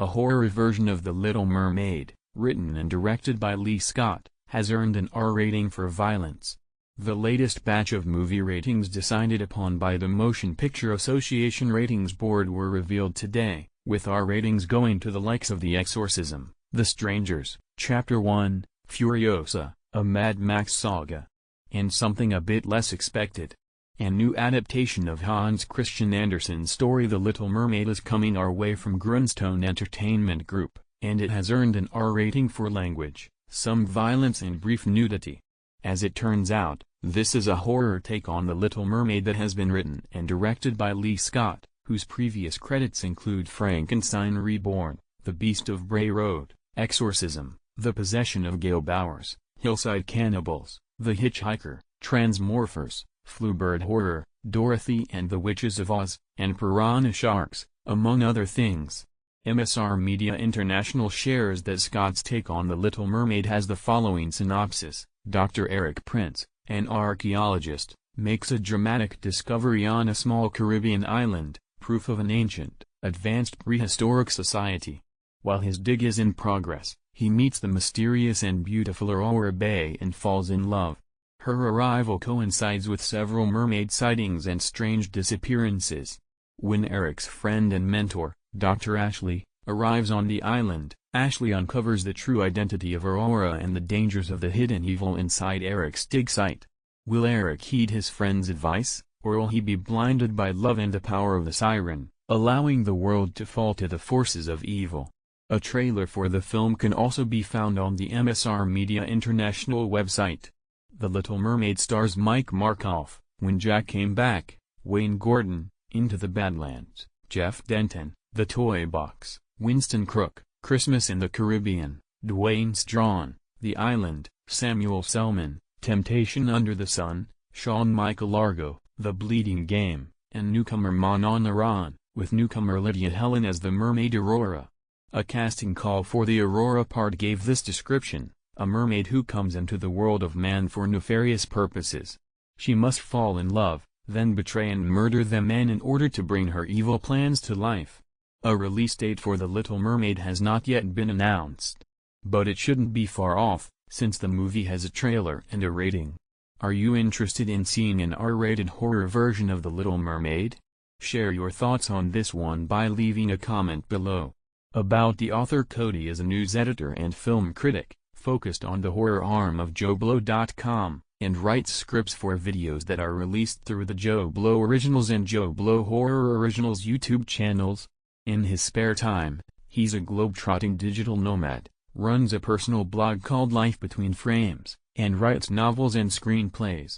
a horror version of The Little Mermaid, written and directed by Leigh Scott, has earned an R rating for violence. The latest batch of movie ratings decided upon by the Motion Picture Association Ratings Board were revealed today, with R ratings going to the likes of The Exorcism, The Strangers, Chapter 1, Furiosa, a Mad Max saga, and something a bit less expected. A new adaptation of Hans Christian Andersen's story The Little Mermaid is coming our way from Grunstone Entertainment Group, and it has earned an R rating for language, some violence and brief nudity. As it turns out, this is a horror take on The Little Mermaid that has been written and directed by Leigh Scott, whose previous credits include Frankenstein Reborn, The Beast of Bray Road, Exorcism, The Possession of Gail Bowers, Hillside Cannibals, The Hitchhiker, Transmorphers, Fluebird Horror, Dorothy and the Witches of Oz, and Piranha Sharks, among other things. MSR Media International shares that Scott's take on The Little Mermaid has the following synopsis: Dr. Eric Prince, an archaeologist, makes a dramatic discovery on a small Caribbean island, proof of an ancient, advanced prehistoric society. While his dig is in progress, he meets the mysterious and beautiful Aurora Bay and falls in love. Her arrival coincides with several mermaid sightings and strange disappearances. When Eric's friend and mentor, Dr. Ashley, arrives on the island, Ashley uncovers the true identity of Aurora and the dangers of the hidden evil inside Eric's dig site. Will Eric heed his friend's advice, or will he be blinded by love and the power of the siren, allowing the world to fall to the forces of evil? A trailer for the film can also be found on the MSR Media International website. The Little Mermaid stars Mike Markoff, When Jack Came Back, Wayne Gordon, Into the Badlands, Jeff Denton, The Toy Box, Winston Crook, Christmas in the Caribbean, Dwayne Strawn, The Island, Samuel Selman, Temptation Under the Sun, Shawn Michael Largo, The Bleeding Game, and newcomer Manon Aran, with newcomer Lydia Helen as the mermaid Aurora. A casting call for the Aurora part gave this description: a mermaid who comes into the world of man for nefarious purposes. She must fall in love, then betray and murder the man in order to bring her evil plans to life. A release date for The Little Mermaid has not yet been announced. But it shouldn't be far off, since the movie has a trailer and a rating. Are you interested in seeing an R-rated horror version of The Little Mermaid? Share your thoughts on this one by leaving a comment below. About the author: Cody is a news editor and film critic, focused on the horror arm of JoeBlow.com, and writes scripts for videos that are released through the Joe Blow Originals and Joe Blow Horror Originals YouTube channels. In his spare time, he's a globetrotting digital nomad, runs a personal blog called Life Between Frames, and writes novels and screenplays.